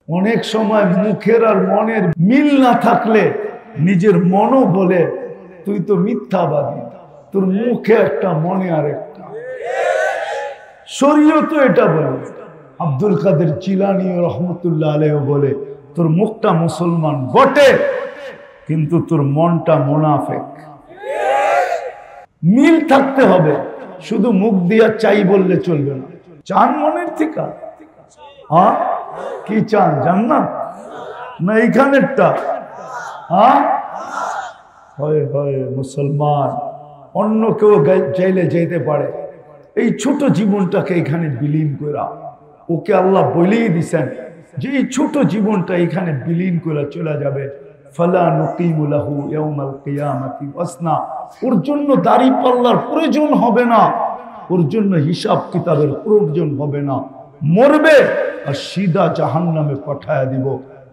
অনেক সময় মুখের আর মনের মিল না থাকলে নিজের মনও বলে তুই তো মিথ্যাবাদী, তোর মুখে একটা মনে আর একটা। শরীয়ত এটা বলে, আব্দুল কাদের জিলানী রহমতুল্লাহ আলাইহি বলে তোর মুখটা মুসলমান বটে কিন্তু তোর মনটা মুনাফিক। মিল থাকতে হবে, শুধু মুখ দিয়া চাই বললে চলবে না। চান মনের ঠিকা? হ্যাঁ, কি চান? জান্নাত না এইখানেরটা? হ্যাঁ, হয় হয় মুসলমান, অন্য কেউ চাইলে যেতে পারে। এই ছোট জীবনটাকে এখানে বিলীন করা, ওকে আল্লাহ বলেই দিছেন যে এই ছোট জীবনটা এখানে বিলীন করে চলে যাবে। ফালা নুকিমু লাহু ইয়াউমাল কিয়ামাতি ওয়াসনা, ওর জন্য দাড়ি পাল্লার প্রয়োজন হবে না, ওর জন্য হিসাব কিতাবের প্রয়োজন হবে না। মরবে আর সিধা জাহান্নামে পাঠায়া দিব।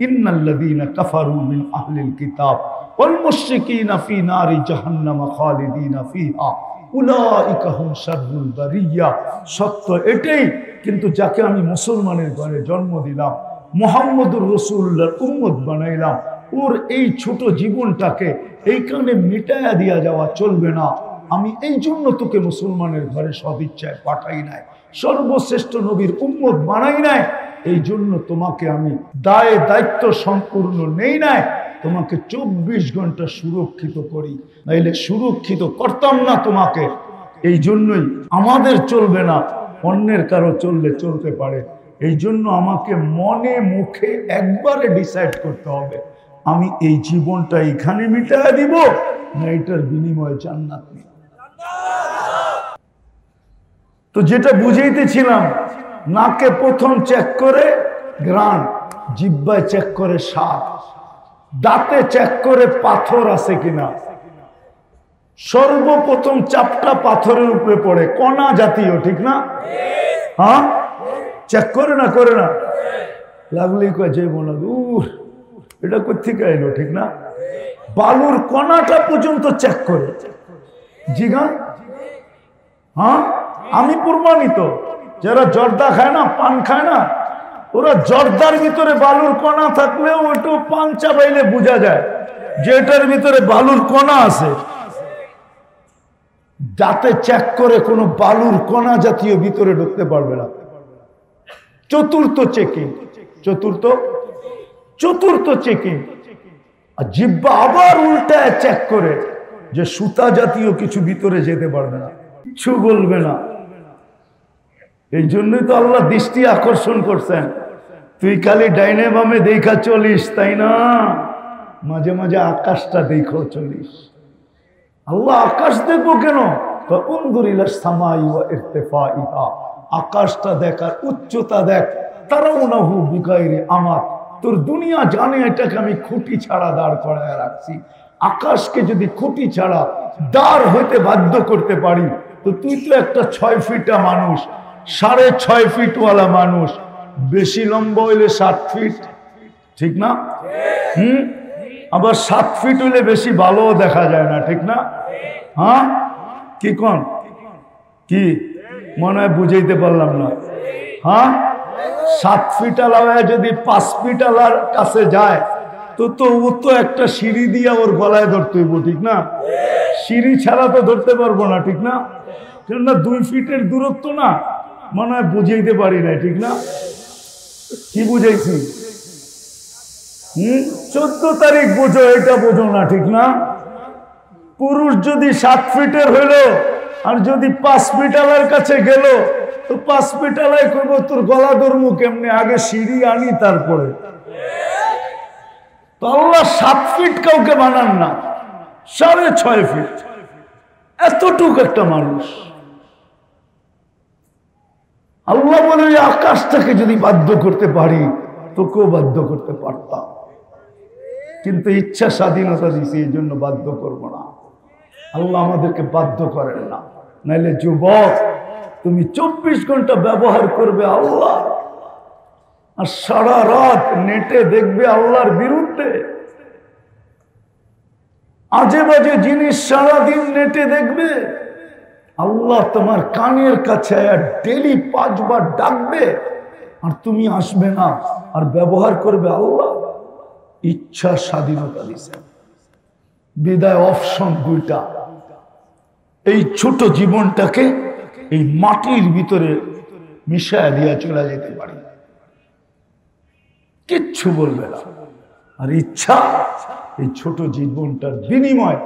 ইন্নাল্লাযীনা কাফারু মিন আহলিল কিতাব ওয়াল মুশরিকিনা ফি নারি জাহান্নাম খালিদিনা ফিহা উলাইকা হুম শাররুল বারিয়া। সত্য এটাই, কিন্তু যাকে আমি মুসলমানের ঘরে জন্ম দিলাম, মুহাম্মদুর রাসূলুল্লাহর উম্মত বানাইলাম, ওর এই ছোট জীবনটাকে এইখানে মিটায়া দিয়া যাওয়া চলবে না। আমি এই জন্য তোকে মুসলমানের ঘরে সদিচ্ছায় পাঠাই নাই, সর্বশ্রেষ্ঠ নবীর উম্মত বানাই নাই। এই জন্য তোমাকে আমি দায় দায়িত্ব সম্পূর্ণ নেই নাই, তোমাকে 24 ঘন্টা সুরক্ষিত করি, নাইলে সুরক্ষিত করতাম না তোমাকে। এই জন্যই আমাদের চলবে না, অন্যের কারো চললে চলতে পারে। এই জন্য আমাকে মনে মুখে একবারে ডিসাইড করতে হবে, আমি এই জীবনটা এখানে মিটায়া দিব না এটার বিনিময়ে জান্নাত নেই। তো যেটা বুঝাইতেছিলাম, নাকে প্রথম চেক করে ঘ্রাণ, জিহ্বায় চেক করে স্বাদ, দাঁতে চেক করে পাথর আছে কিনা। সর্বপ্রথম চাপটা পাথরের উপরে পড়ে, কণা জাতীয়, ঠিক না? হ্যাঁ, চেক করে না? করে না? লাগলেই কয় যে মনে দূর এটা কোথেকে এলো, ঠিক না? বালুর কণাটা পর্যন্ত চেক করে। জিগান, হ্যাঁ আমি প্রমাণিত। যারা জর্দা খায় না, পান খায় না, ওরা জর্দার ভিতরে বালুর কণা থাকলেও একটু পান চাবাইলে বোঝা যায় যে এটার ভিতরে বালুর কণা আছে। দাঁতে চেক করে কোনো বালুর কণা জাতীয় ভিতরে ঢুকতে পারবে না। চতুর্থ চেকিং, চতুর্থ চেকিং। আর জিহ্বা আবার উল্টায় চেক করে যে সুতা জাতীয় কিছু ভিতরে যেতে পারবে না, কিছু বলবে না। এই জন্যই তো আল্লাহ দৃষ্টি আকর্ষণ করছেন, তুই খালি ডাইনে বামে দেখা চলিস, তাই না? মাঝে মাঝে আকাশটা দেখো চলিস। আল্লাহ আকাশ দেখবো কেন? আকাশটা দেখার উচ্চতা দেখ। তারাউনাহু বিগাইরি আমাত, তোর দুনিয়া জানে এটাকে আমি খুঁটি ছাড়া দাঁড় করায় রাখছি। আকাশকে যদি খুঁটি ছাড়া দাঁড় হইতে বাধ্য করতে পারি, তো তুই তো একটা 6 ফিটা মানুষ, 6.5 ফিটওয়ালা মানুষ, বেশি লম্বা হইলে 7 ফিট, ঠিক না? আবার 7 ফিট হইলে বেশি ভালো দেখা যায় না, ঠিক না? হ্যাঁ, কি কোন কি মনে হয় বুঝাইতে পারলাম না? হ্যাঁ, 7 ফিট আলায় যদি 5 ফিট আলার কাছে যায়, তো ও তো একটা সিঁড়ি দিয়ে ওর গলায় ধরতে হইব, ঠিক না? সিঁড়ি ছাড়া তো ধরতে পারবো না, ঠিক না? কেননা 2 ফিটের দূরত্ব না, মনে হয় বুঝাইতে পারি না, ঠিক না? কি বুঝাইছি? 14 তারিখ বোঝো, এটা বোঝো না, ঠিক না? পুরুষ যদি 7 ফিটের হইল আর যদি 5 ফিট আলার কাছে গেল, তো 5 ফিট আলাই করবো তোর গলা ধরবো কেমনে? আগে সিঁড়ি আনি তারপরে। তো আল্লাহ 7 ফিট কাউকে বানান না, 6.5 ফিট, এতটুকু একটা মানুষ। আল্লাহ বলে আকাশটাকে যদি বাধ্য করতে পারি, তোকেও বাধ্য করতে পারতাম, কিন্তু ইচ্ছা স্বাধীনতা দিছি, এই জন্য বাধ্য করবো না। আল্লাহ আমাদেরকে বাধ্য করেন না। নাইলে যুবক, তুমি 24 ঘন্টা ব্যবহার করবে আল্লাহ, আর সারা রাত নেটে দেখবে আল্লাহর বিরুদ্ধে, আজে বাজে জিনিস সারাদিন নেটে দেখবে। আল্লাহ তোমার কানের কাছে ডেলি 5 বার ডাকবে, আর তুমি আসবে না, আর ব্যবহার করবে আল্লাহ। ইচ্ছা স্বাধীনতা দিয়েছেন, বিদায় অপশন দুইটা। এই ছোট জীবনটাকে এই মাটির ভিতরে মিশায়া দিয়া চলে যেতে পারি, কিচ্ছু বলবে না। আর ইচ্ছা এই ছোট জীবনটার বিনিময়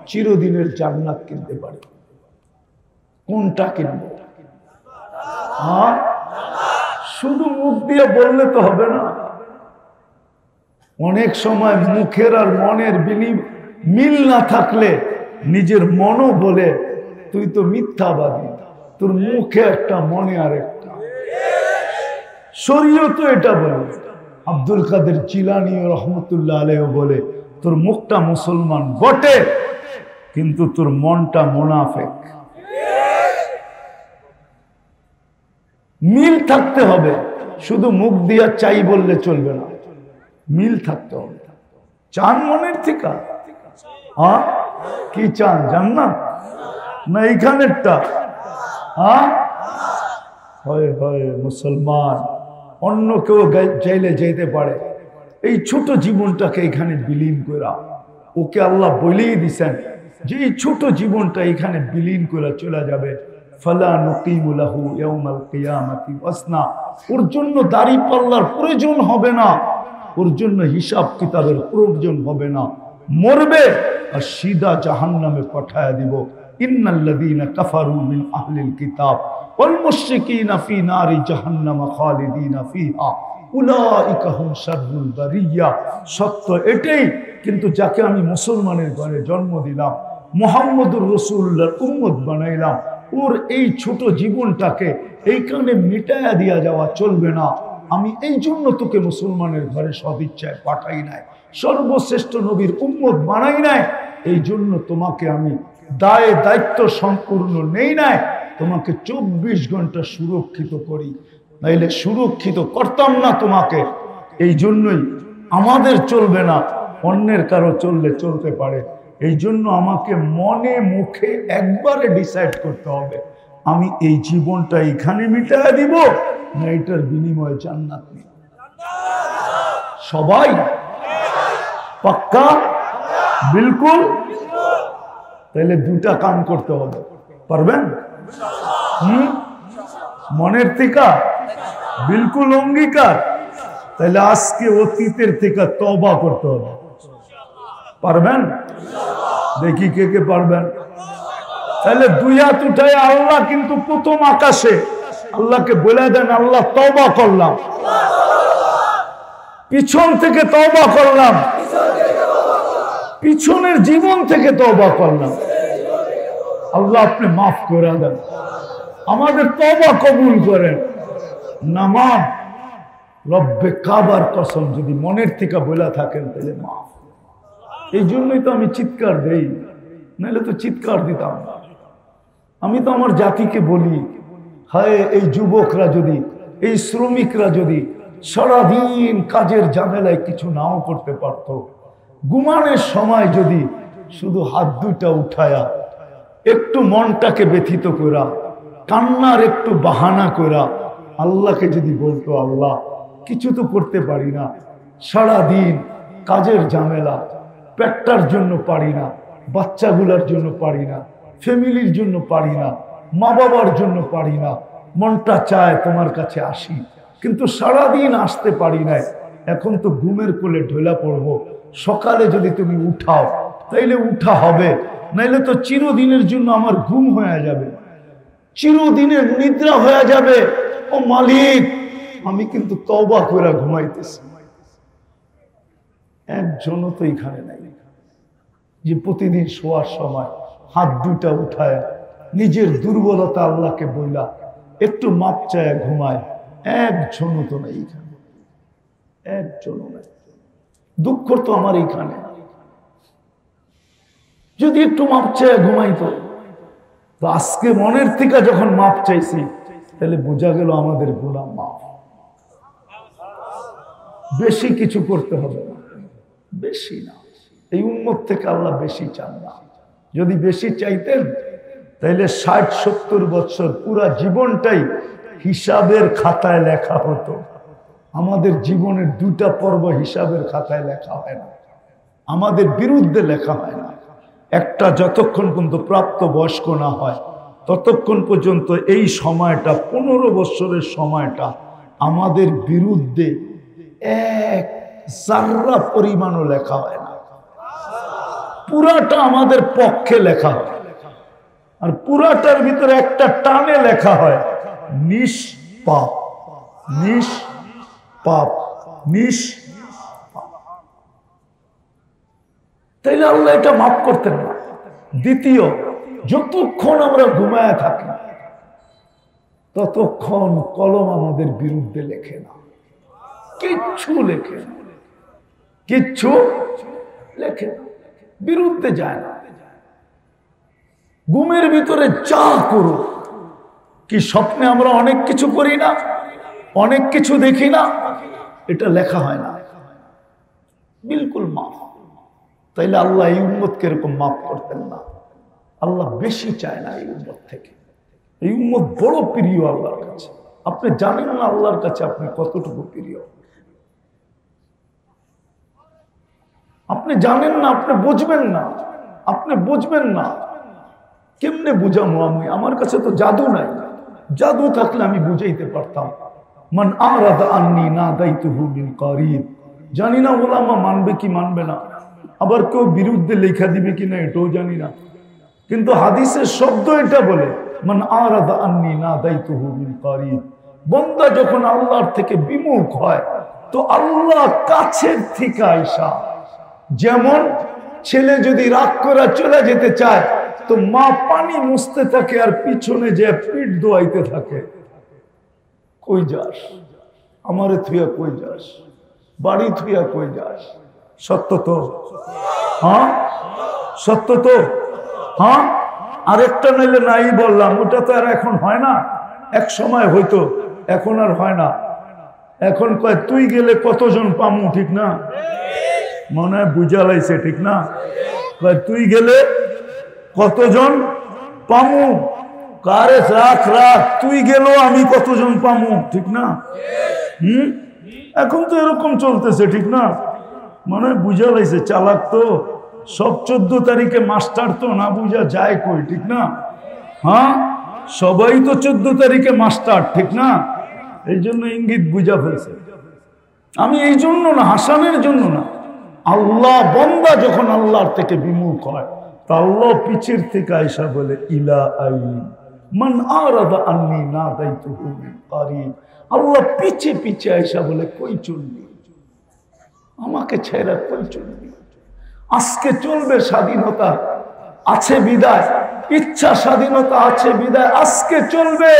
চিরদিনের জান্নাত কিনতে পারে। কোনটা কিনবো? শুধু মুখ দিয়ে বললে তো হবে না। অনেক সময় মুখের আর মনের মিল না থাকলে নিজের মনও বলে তুই তো মিথ্যাবাদী, তোর মুখে একটা মনে আর একটা। শরীয়ত এটা বলে, আব্দুল কাদের জিলানী রহমতুল্লাহ আলাইহি বলে তোর মুখটা মুসলমান বটে, কিন্তু তোর মনটা মুনাফিক। মিল থাকতে হবে, শুধু মুখ দিয়া চাই বললে চলবে না, মিল থাকতে হবে। চান মনের থেকে? কি চান, জান্নাত না এইখানেরটা? হয় হয় মুসলমান, অন্য কেউ চাইলে যেতে পারে। এই ছোট জীবনটাকে এখানে বিলীন করা, ওকে আল্লাহ বলেই দিছেন যে এই ছোট জীবনটা এখানে বিলীন করে চলে যাবে। ফালা নুকিমু লাহু ইয়াউমাল কিয়ামাতি ওয়াসনা। ওর জন্য দাড়ি পাল্লার প্রয়োজন হবে না, ওর জন্য হিসাব কিতাবের প্রয়োজন হবে না। মরবে আর সিধা জাহান্নামে পাঠায়া দিব। ইন্নাল্লাযীনা কাফারু মিন আহলিল কিতাব ওয়াল মুশরিকিনা ফি নারি জাহান্নাম খালিদিনা ফিহা উলাইকা হুম শাররুল বারিয়া। সত্য এটাই, কিন্তু যাকে আমি মুসলমানের ঘরে জন্ম দিলাম, মুহাম্মদুর রাসূলুল্লাহর উম্মত বানাইলাম, ওর এই ছোট জীবনটাকে এইখানে মিটায়া দিয়া যাওয়া চলবে না। আমি এই জন্য তোকে মুসলমানের ঘরে সদিচ্ছায় পাঠাই নাই, সর্বশ্রেষ্ঠ নবীর উম্মত বানাই নাই। এই জন্য তোমাকে আমি দায় দায়িত্ব সম্পূর্ণ নেই নাই, তোমাকে 24 ঘন্টা সুরক্ষিত করি, নাইলে সুরক্ষিত করতাম না তোমাকে। এই জন্যই আমাদের চলবে না, অন্যের কারো চললে চলতে পারে। এই জন্য আমাকে মনে মুখে একবারে ডিসাইড করতে হবে, আমি এই জীবনটা এখানে মিটায়া দিব না এটার বিনিময়ে জান্নাত নিব। সবাই পাক্কা? বিলকুল। তাহলে দুটা কাম করতে হবে, পারবেন? মনের থেকে বিলকুল অঙ্গীকার। তাহলে আজকে অতীতের থেকে তওবা করতে হবে, পারবেন? দেখি কে কে পারবেন। তাহলে দুই হাত উঠায় আল্লাহ কিন্তু প্রথম আকাশে আল্লাহকে বলে দেন, আল্লাহ তওবা করলাম, পিছন থেকে তওবা করলাম, পিছনের জীবন থেকে তওবা করলাম। আল্লাহ আপনি মাফ করে দেন, আমাদের তওবা কবুল করেন। নামাজ রব্বে কাবার কসম যদি মনের থেকে বলে থাকেন তাহলে মাফ। এই জন্যই তো আমি চিৎকার দেই, নাহলে তো চিৎকার দিতাম না। আমি তো আমার জাতিকে বলি, হায় এই যুবকরা যদি, এই শ্রমিকরা যদি সারাদিন কাজের ঝামেলায় কিছু নাও করতে পারত, ঘুমানোর সময় যদি শুধু হাত দুটা উঠায়া একটু মনটাকে ব্যথিত করা, কান্নার একটু বাহানা করা আল্লাহকে যদি বলতো, আল্লাহ কিছু তো করতে পারি না, সারাদিন কাজের ঝামেলা, পেটটার জন্য পারি না, বাচ্চাগুলোর জন্য পারি না, ফ্যামিলির জন্য পারি না, মা বাবার জন্য পারি না, মনটা চায় তোমার কাছে আসি, কিন্তু সারাদিন আসতে পারি না। এখন তো ঘুমের কোলে ঢোলা পড়বো, সকালে যদি তুমি উঠাও তাইলে উঠা হবে, নাইলে তো চিরদিনের জন্য আমার ঘুম হয়ে যাবে, চিরদিনের নিদ্রা হয়ে যাবে। ও মালিক, আমি কিন্তু তওবা করে ঘুমাইতেছি। একজনও তো এখানে নাই যে প্রতিদিন শোয়ার সময় হাত দুটা উঠায় নিজের দুর্বলতা আল্লাহকে বইলা একটু মাপ চায় ঘুমায়। একজনও তো নাই এখানে, একজনও নাই। দুঃখ তো আমার এইখানে, যদি একটু মাপ চায় ঘুমাইতো। তো আজকে মনের থেকে যখন মাপ চাইছি, তাহলে বোঝা গেল আমাদের গুনাহ মাফ। বেশি কিছু করতে হবে না, বেশি না। এই উম্মত থেকে আল্লাহ বেশি চান না। যদি বেশি চাইতেন তাহলে 60-70 বছর পুরা জীবনটাই হিসাবের খাতায় লেখা হতো। আমাদের জীবনের দুটা পর্ব হিসাবের খাতায় লেখা হয় না, আমাদের বিরুদ্ধে লেখা হয় না। একটা যতক্ষণ পর্যন্ত প্রাপ্ত বয়স্ক না হয় ততক্ষণ পর্যন্ত এই সময়টা 15 বছরের সময়টা আমাদের বিরুদ্ধে এক জাররা পরিমাণও লেখা হয় না, পুরাটা আমাদের পক্ষে লেখা হয়। আর পুরাটার ভিতরে একটা টানে লেখা হয় নিষ্পাপ, নিষ্পাপ, নিষ্পাপ। তাইলে আল্লাহ এটা মাফ করতেন না। দ্বিতীয়, যতক্ষণ আমরা ঘুমায় থাকি ততক্ষণ কলম আমাদের বিরুদ্ধে লেখে না, কিচ্ছু লেখে না, কিচ্ছু লেখে না, বিরুদ্ধে যায় না। ঘুমের ভিতরে যা করো, কি স্বপ্নে আমরা অনেক কিছু করি না, অনেক কিছু দেখি না, এটা লেখা হয় না, বিলকুল মাফ। তাইলে আল্লাহ এই উম্মতকে এরকম মাফ করতেন না। আল্লাহ বেশি চায় না এই উম্মত থেকে। এই উম্মত বড় প্রিয় আল্লাহর কাছে। আপনি জানেন না আল্লাহর কাছে আপনি কতটুকু প্রিয়, আপনি জানেন না, আপনি বুঝবেন না, আপনি বুঝবেন না। কেমনে বুঝাবো আমি? আমার কাছে তো জাদু নাই, জাদু থাকলে আমি বুঝাইতে পারতাম। মান আরাদা আন্নি নাদাইতুহু মিন কারিব। জানি না ওলামা মানবে কি মানবে না, আবার কেউ বিরুদ্ধে লেখা দিবে কিনা এটাও জানি না, কিন্তু হাদিসের শব্দ এটা বলে মান আরাদা আন্নি নাদাইতুহু মিন কারিব। বান্দা যখন আল্লাহর থেকে বিমুখ হয় তো আল্লাহ কাছের থেকে আইসা, যেমন ছেলে যদি রাগ করে চলে যেতে চায় তো মা পানি মুছতে থাকে আর পিছনে যে পিঠ ধোয়াইতে থাকে, কই যাস আমারে থুইয়া, কই যাস বাড়ি থুইয়া, কই যাস? সত্য তো? হ্যাঁ সত্য তো? হ্যাঁ। আরেকটা নাইলে নাই বললাম, ওটা তো আর এখন হয় না, এক সময় হইতো, এখন আর হয় না। এখন কয় তুই গেলে কতজন পামু, ঠিক না? মনে হয় বুঝা লাইছে, ঠিক না? কয় তুই গেলে কতজন পামু, কারে রাখ রাখ, তুই গেল আমি কতজন পামু, ঠিক না? এখন তো এরকম চলতেছে, ঠিক না? মনে হয় বুঝা লাইছে, চালাক তো সব। 14 তারিখে মাস্টার তো না বুঝা যায় কই, ঠিক না? হ্যাঁ, সবাই তো 14 তারিখে মাস্টার, ঠিক না? এই জন্য ইঙ্গিত বুঝা ফেলছে। আমি এই জন্য না, হাসানের জন্য না। আল্লাহ বান্দা যখন আল্লাহর থেকে বিমুখ হয় তা আল্লাহ পিছের থেকে আয়সা বলে ইলা আইন মান আরাদা আন্নি নাদাইতুহু মিন কারিব। আল্লাহ পিছে পিছে আয়সা বলে কই চলবি, আমাকে ছেড়ে কই চলবি? আজকে চলবে স্বাধীনতা আছে বিদায়, ইচ্ছা স্বাধীনতা আছে বিদায়, আজকে চলবে,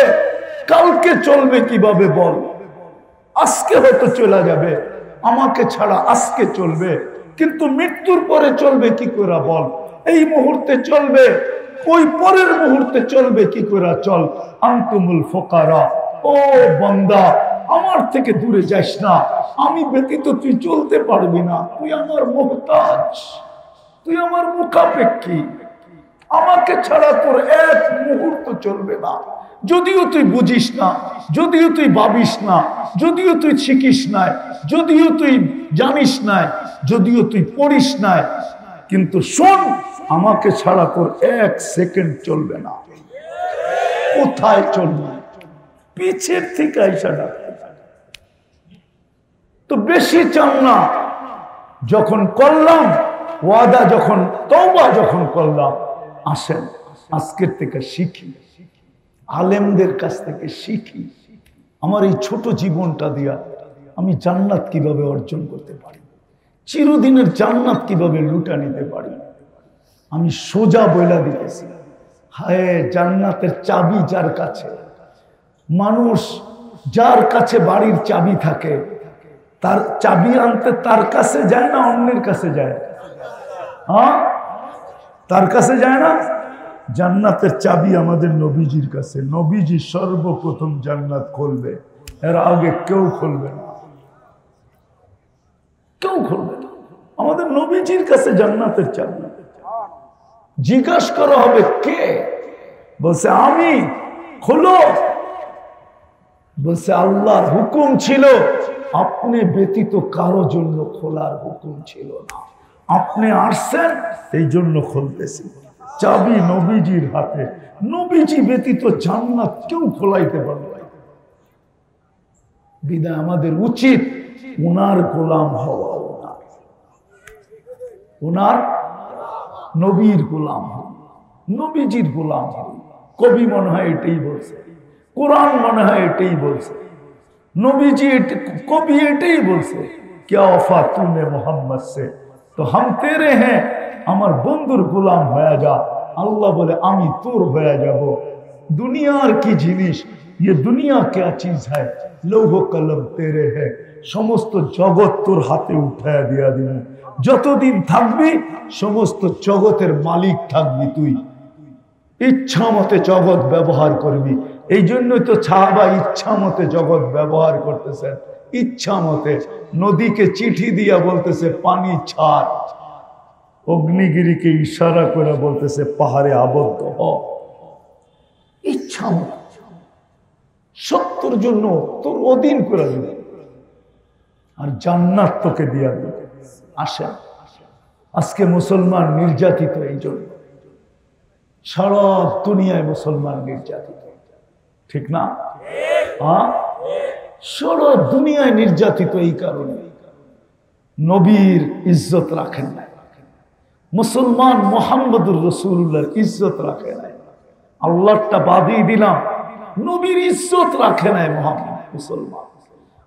কালকে চলবে কিভাবে বল? আজকে হয়তো চলে যাবে, আমাকে ছাড়া আজকে চলবে, কিন্তু মৃত্যুর পরে চলবে কি করে বল? এই মুহূর্তে চলবে, ওই পরের মুহূর্তে চলবে কি করে? চল। আনতুমুল ফুকারা, ও বান্দা আমার থেকে দূরে যাস না, আমি ব্যতীত তুই চলতে পারবি না, তুই আমার মুহতাজ, তুই আমার মুখাপেক্ষী, আমাকে ছাড়া তোর এক মুহূর্ত চলবে না। যদিও তুই বুঝিস না, যদিও তুই ভাবিস না, যদিও তুই শিখিস নাই, যদিও তুই জানিস নাই, যদিও তুই পড়িস নাই, কিন্তু শোন, আমাকে ছাড়া তোর এক সেকেন্ড চলবে না। কোথায় চলবে? পিছের থেকে আইসা ডাকে। তো বেশি চান না, যখন করলাম ওয়াদা, যখন তওবা যখন করলাম, আসেন আজকের থেকে শিখি, আলেমদের কাছ থেকে শিখি, আমার এই ছোট জীবনটা দিয়া আমি জান্নাত কিভাবে অর্জন করতে পারি, চিরদিনের জান্নাত কিভাবে লুটা নিতে পারি। আমি সোজা বইলা দিতেছি, হায় জান্নাতের চাবি যার কাছে, মানুষ যার কাছে বাড়ির চাবি থাকে তার চাবি আনতে তার কাছে যায় না, অন্যের কাছে যায়? হ্যাঁ, তার কাছে যায় না। জান্নাতের চাবি আমাদের নবীজির কাছে, নবীজি সর্বপ্রথম জান্নাত খুলবে, এর আগে কেউ খুলবে না, কেউ খুলবে না। আমাদের নবীজির কাছে জান্নাতের চাবি। জিজ্ঞাসা করা হবে কে? বলছে আমি। খোলো। বলছে আল্লাহর হুকুম ছিল আপনি ব্যতীত কারো জন্য খোলার হুকুম ছিল না, আপনি আসছেন এই জন্য খুলতেছি। চাবি নবীজির হাতে, নবীজি ব্যতীত জান্নাত কেউ খোলাইতে পারবে না। বিদায় আমাদের উচিত ওনার গোলাম হওয়া, ওনার নবীর গোলাম হওয়া, নবীজির গোলাম হওয়া। কবি মনে হয় এটাই বলছে, কোরআন মনে হয় এটাই বলছে, নবীজি কবি এটাই বলছে, क्या वफा तूने मोहम्मद से तो हम तेरे हैं, আমার বন্ধুর গোলাম হয়ে যা। আল্লাহ বলে আমি তোর হয়ে যাব। দুনিয়ার কি জিনিস, ये दुनिया क्या चीज है, লৌহ কলম তেরে है, সমস্ত জগৎ তোর হাতে উঠায়া দিয়া দিব। যতদিন থাকবি সমস্ত জগতের মালিক থাকবি তুই, ইচ্ছা মতে জগৎ ব্যবহার করবি। এই জন্যই তো সাহাবা ইচ্ছা মতে জগৎ ব্যবহার করতেছেন, ইচ্ছা মতে। নদীকে চিঠি দিয়া বলতেছে পানি ছাড়, অগ্নিগিরিকে ইশারা করে বলতেছে পাহাড়ে আবদ্ধ হ। ইচ্ছা মতে সত্যর জন্য তোর অধীন করে দিবে, আর জান্নাত তোকে দিয়া দিবে। আসেন, আজকে মুসলমান নির্যাতিত এই জন্য, সারা দুনিয়ায় মুসলমান নির্যাতিত, ঠিক না? সারা দুনিয়ায় নির্যাতিত এই কারণে নবীর ইজ্জত রাখেন না মুসলমান, মুহাম্মদুর রাসূলুল্লাহর ইজ্জত রাখে নাই। আল্লাহটা বাদই দিলাম, নবীর ইজ্জত রাখে নাই মুসলমান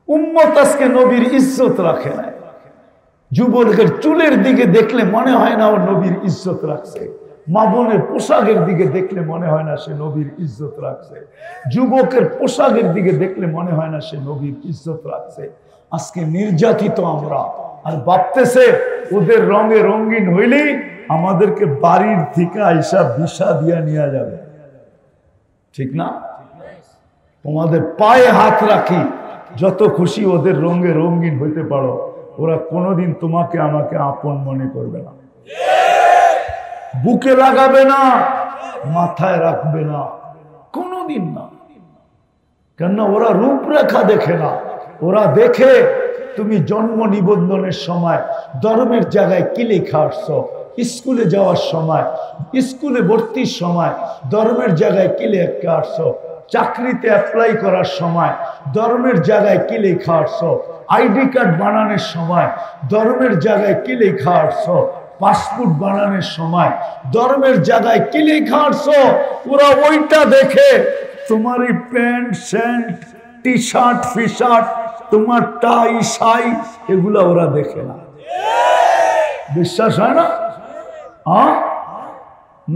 উম্মত। আজকে নবীর ইজ্জত রাখে নাই। যুবকের চুলের দিকে দেখলে মনে হয় না ও নবীর ইজ্জত রাখছে, মা বোনের পোশাকের দিকে দেখলে মনে হয় না সে নবীর ইজ্জত রাখছে, যুবকের পোশাকের দিকে দেখলে মনে হয় না সে নবীর ইজ্জত রাখছে। আজকে নির্যাতিত আমরা, আর ভাবতেছে ওদের রঙে রঙিন হইলেই আমাদেরকে বাড়ির থেকে আইসা বিষা দিয়া নিয়ে যাবে, ঠিক না? তোমাদের পায়ে হাত রাখি, যত খুশি ওদের রঙে রঙিন হইতে পারো, ওরা কোনোদিন তোমাকে আমাকে আপন মনে করবে না, বুকে লাগাবে না, মাথায় রাখবে না, কোনোদিন না। কেননা ওরা রূপরেখা দেখে না, ওরা দেখে তুমি জন্ম নিবন্ধনের সময় ধর্মের জায়গায় কি লেখা আসছো, স্কুলে যাওয়ার সময়, স্কুলে ভর্তির সময় ধর্মের জায়গায় কি লেখা আসছো, চাকরিতে অ্যাপ্লাই করার সময় ধর্মের জায়গায় কি লেখা আসছো, আইডি কার্ড বানানোর সময় ধর্মের জায়গায় কি লেখা আসছো, পাসপোর্ট বানানোর সময় ধর্মের জায়গায় কি লেখা আসছো। ওরা ওইটা দেখে, তোমার এই প্যান্ট শার্ট টি শার্ট ফি শার্ট, তোমার টাই শাই, এগুলা ওরা দেখে না। বিশ্বাস হয় না?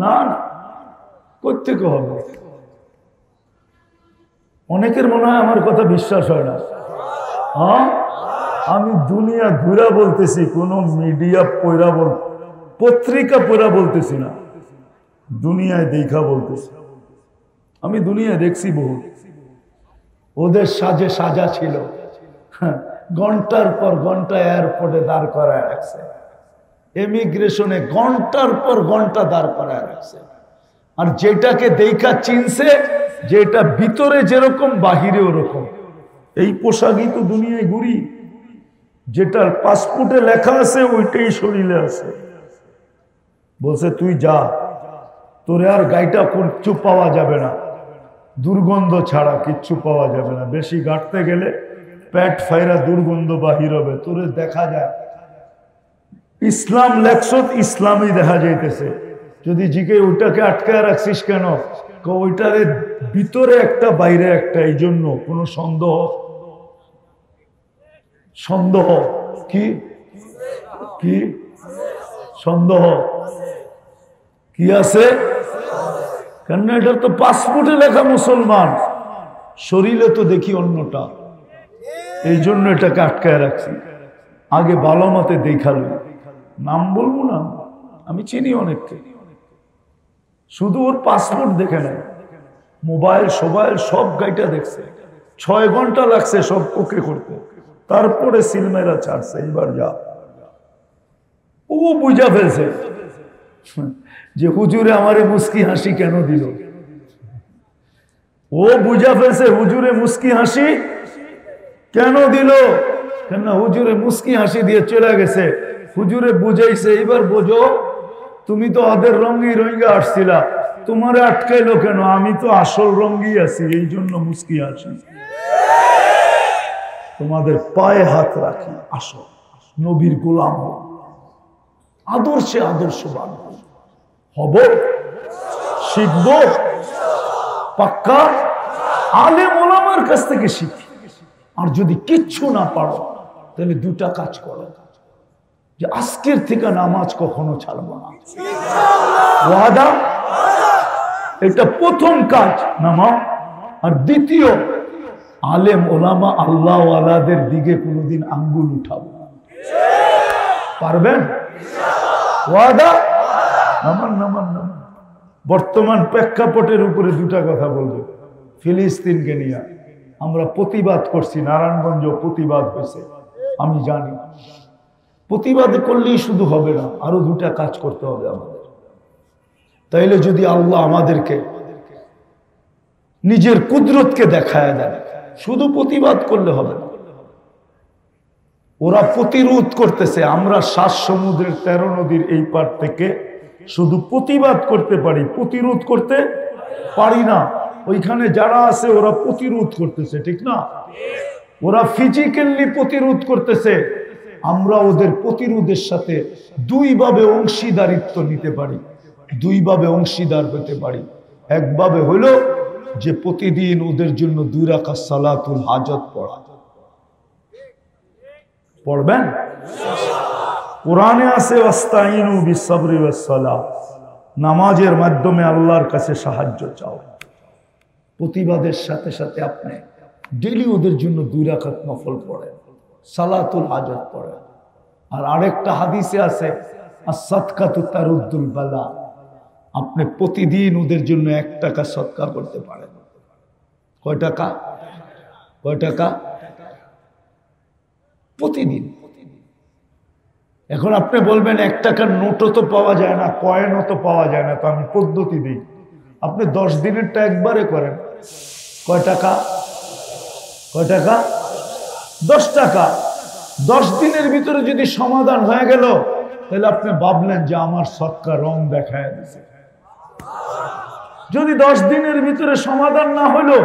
না না, কোত্থেকে হবে? অনেকের মনে হয় আমার কথা বিশ্বাস হয় না। আমি দুনিয়া ঘুরা বলতেছি, কোন মিডিয়া পয়রা পত্রিকা পয়রা বলতেছি না, দুনিয়ায় দেখা বলতেছি। আমি দুনিয়া দেখছি বহু, ওদের সাজে সাজা ছিল, ঘন্টার পর ঘন্টা এয়ারপোর্টে দাঁড় করায় রাখছে, ইমিগ্রেশনে ঘন্টার পর ঘন্টা দাঁড় করায় রাখছে। আর যেটাকে দেখা চিনছে, যেটা ভিতরে যেরকম বাহিরে ওরকম। এই পোশাকই তো দুনিয়ায় ঘুরি, যেটার পাসপোর্টে লেখা আছে ওইটাই শরীরে আছে। বলছে তুই যা, তোরে আর গাইটা কিচ্ছু পাওয়া যাবে না, দুর্গন্ধ ছাড়া কিচ্ছু পাওয়া যাবে না। বেশি গাঁটতে গেলে পেট ফাইরা দুর্গন্ধ বাহির হবে, তোরে দেখা যায়। ইসলাম লেখছত, ইসলামই দেখা যাইতেছে। যদি জিকে ওইটাকে আটকায় রাখছিস কেন, ওইটারে ভিতরে একটা বাইরে একটা, এই জন্য কোনো সন্দেহ সন্দেহ কি কি সন্দেহ কি আছে? কেন এটা তো পাসপোর্টে লেখা মুসলমান, শরীরে তো দেখি অন্যটা, এই জন্য এটাকে আটকায় রাখছি। আগে ভালো মতে দেখালো, নাম বলবো না, আমি চিনি অনেককে, শুধু ওর পাসপোর্ট দেখে নেয়, মোবাইল সোবাইল সব গাইটা দেখছে, 6 ঘন্টা লাগছে সব ওকে করতে, তারপরে সিলমেরা ছাড়ছে। এবার যা, ও বুঝা ফেলছে যে হুজুরে আমারে মুস্কি হাসি কেন দিল, ও বুঝা ফেলছে হুজুরে মুস্কি হাসি কেন দিল। কেন হুজুরে মুস্কি হাসি দিয়ে চলে গেছে, হুজুরে বুঝাইছে এইবার বোঝো, তুমি তো ওদের রঙই রঙে আসছিলা, তোমারে আটকাইলো কেন? আমি তো আসল রঙই আছি, এই জন্য মুস্কি হাসি। তোমাদের পায়ে হাত রাখি, আসো নবীর গোলাম হও, আদর্শে আদর্শবান হব, শিখব, পাক্কা আলেম ওলামার কাছ থেকে শিখি। আর যদি কিচ্ছু না পারো তাহলে দুটা কাজ করো, যে আজকের থেকে নামাজ কখনো ছাড়বো না, ওয়াদা। এটা প্রথম কাজ, নামাজ। আর দ্বিতীয়, আলেম ওলামা আল্লাহ ওয়ালাদের দিকে কোনোদিন আঙ্গুল উঠাবো না। পারবেন? ওয়াদা। নামান নামান নামান। বর্তমান প্রেক্ষাপটের উপরে দুটা কথা বলবো। ফিলিস্তিনকে নিয়ে আমরা প্রতিবাদ করছি, নারায়ণগঞ্জ প্রতিবাদ হয়েছে, আমি জানি। প্রতিবাদ করলেই শুধু হবে না, আরো দুটা কাজ করতে হবে আমাদের। তাইলে যদি আল্লাহ আমাদেরকে নিজের কুদরতকে দেখায় দেয়, শুধু প্রতিবাদ করলে হবে না। ওরা প্রতিরোধ করতেছে, আমরা 7 সমুদ্রের 13 নদীর এই পার থেকে শুধু প্রতিবাদ করতে পারি, প্রতিরোধ করতে পারি না। ওইখানে যারা আছে ওরা প্রতিরোধ করতেছে, ঠিক না? ওরা ফিজিক্যালি প্রতিরোধ করতেছে, আমরা ওদের প্রতিরোধের সাথে দুইভাবে অংশীদারিত্ব নিতে পারি, দুইভাবে অংশীদার হতে পারি। একভাবে হলো যে প্রতিদিন ওদের জন্য 2 রাকাত সালাতুল হাজত পড়া। পড়বেন? কোরআনে আছে ওয়াস্তাইনু বিসসবরি ওয়াসসালাহ, নামাজের মাধ্যমে আল্লাহর কাছে সাহায্য চাও। প্রতিবাদের সাথে সাথে আপনি ডেইলি ওদের জন্য 2 রাকাত নফল পড়েন, সালাতুল হাজত পড়েন। আর আরেকটা হাদিসে আছে আস-সাদকাতু তারুদ্দুল বালা, আপনি প্রতিদিন ওদের জন্য 1 টাকা সদকা করতে পারেন। কয় টাকা? কয় টাকা? প্রতিদিন। এখন আপনি বলবেন 1 টাকার নোটও তো পাওয়া যায় না, কয়েনও তো পাওয়া যায় না, তো আমি পদ্ধতি দিই। আপনি 10 দিনেরটা একবারে করেন। কয় টাকা? কয় টাকা? 10 টাকা। 10 দিনের ভিতরে যদি সমাধান হয়ে গেল, তাহলে আপনি ভাবলেন যে আমার সদকা রং দেখায় দিছে। যদি 10 দিনের ভিতরে সমাধান না হলো,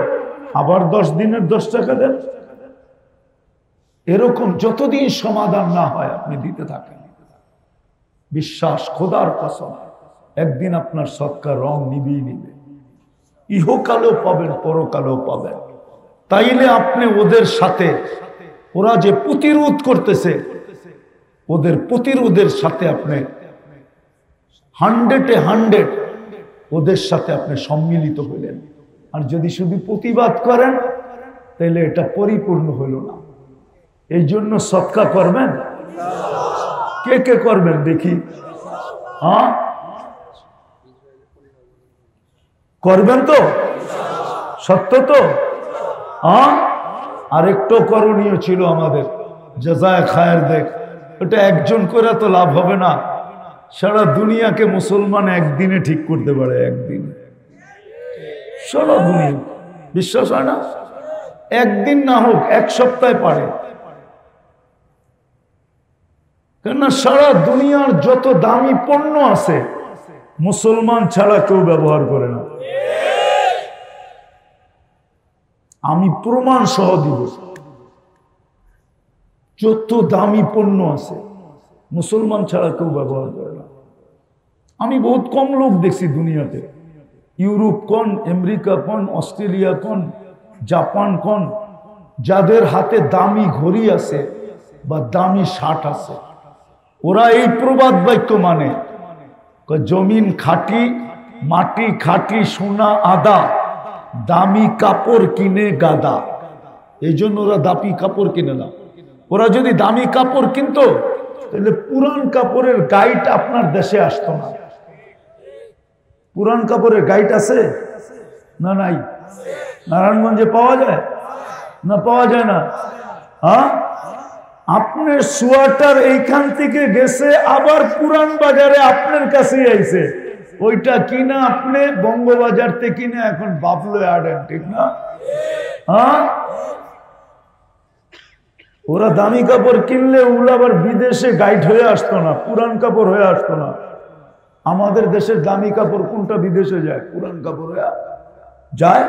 আবার 10 দিনের 10 টাকা দেন। এরকম যতদিন সমাধান না হয় আপনি দিতে থাকেন। বিশ্বাস, খোদার কসম, একদিন আপনার সদকা রং নিবেই নিবে। ইহকালেও পাবেন, পরকালেও পাবেন। তাইলে আপনি ওদের সাথে, ওরা যে প্রতিরোধ করতেছে, ওদের প্রতিরোধের সাথে আপনি 100-এ 100 ওদের সাথে আপনি সম্মিলিত হইলেন। আর যদি শুধু প্রতিবাদ করেন, তাহলে এটা পরিপূর্ণ হইল না। এই জন্য সদকা করবেন। কে কে করবেন দেখি? হ্যাঁ, করবেন তো? সত্য তো? হ্যাঁ। আরেকটু করণীয় ছিল আমাদের, জাযায়ে খায়ের দেখ। ওটা একজন করে তো লাভ হবে না, সারা দুনিয়াকে মুসলমান একদিনে ঠিক করতে পারে। একদিনে সারা দুনিয়া, বিশ্বাস হয় না? একদিন না হোক 1 সপ্তাহে পারে। কেননা সারা দুনিয়ার যত দামি পণ্য আছে, মুসলমান ছাড়া কেউ ব্যবহার করে না। আমি প্রমাণ সহ দিব। যত দামি পণ্য আছে, মুসলমান ছাড়া কেউ ব্যবহার করে না। আমি বহুত কম লোক দেখছি দুনিয়াতে, ইউরোপ কোন, আমেরিকা কোন, অস্ট্রেলিয়া কোন, জাপান কোন, যাদের হাতে দামি ঘড়ি আছে বা দামি শার্ট আছে, ওরা এই প্রবাদ বাক্য মানে, জমিন খাঁটি, মাটি খাঁটি, সোনা আদা, দামি কাপড় কিনে গাদা। এই জন্য ওরা দামি কাপড় কিনে না। ওরা যদি দামি কাপড় কিনতো, তাহলে পুরান কাপড়ের গাইড আপনার দেশে আসতো না। পুরান কাপড়ের গাইড আছে না? নাই। নারায়ণগঞ্জে পাওয়া যায় না? পাওয়া যায় না। হ্যাঁ, আপনার সোয়াটার এইখান থেকে গেছে, আবার পুরান বাজারে আপনার কাছে আইছে। ওইটা কিনা আপনি বঙ্গবাজার থেকে কিনে এখন বাবলো আনেন, ঠিক না? হ্যাঁ, ওরা দামি কাপড় কিনলে ওগুলো আবার বিদেশে গাইড হয়ে আসতো না, পুরান কাপড় হয়ে আসতো না। আমাদের দেশের দামি কাপড় কোনটা বিদেশে যায়? পুরান কাপড় হয়ে যায়।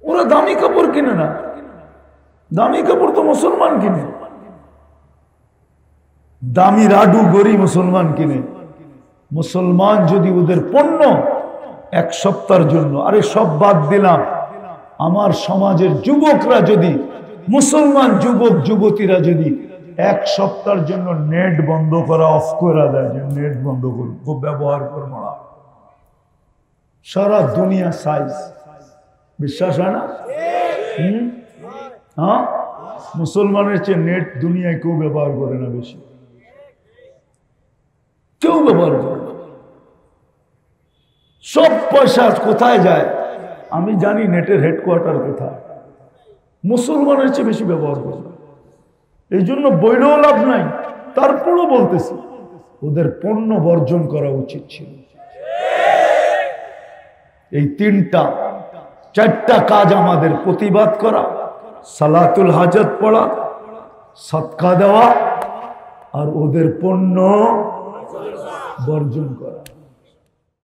ওরা দামি কাপড় কিনে না, দামি কাপড় তো মুসলমান কিনে। দামি রাডু গড়ি মুসলমান কিনে। মুসলমান যদি ওদের পণ্য এক সপ্তাহের জন্য, আরে সব বাদ দিলাম, আমার সমাজের যুবকরা যদি, মুসলমান যুবক যুবতীরা যদি এক সপ্তাহের জন্য নেট বন্ধ করা, অফ করে দেয়, যে নেট বন্ধ করবো, ব্যবহার করবো না, সারা দুনিয়া সাইজ, বিশ্বাস হয় না? হ্যাঁ, মুসলমানের চেয়ে নেট দুনিয়ায় কেউ ব্যবহার করে না, বেশি কেউ ব্যবহার করে না। সব পয়সা কোথায় যায় আমি জানি, নেটের হেডকোয়ার্টার কোথায়। মুসলমানের চেয়ে বেশি ব্যবহার করে না। এই জন্য বইলেও লাভ নাই, তারপরও বলতেছি ওদের পণ্য বর্জন করা উচিত ছিল। এই চারটা কাজ আমাদের প্রতিবাদ করা, সালাতুল হাজত পড়া, সদকা দেওয়া, আর ওদের পণ্য বর্জন করা।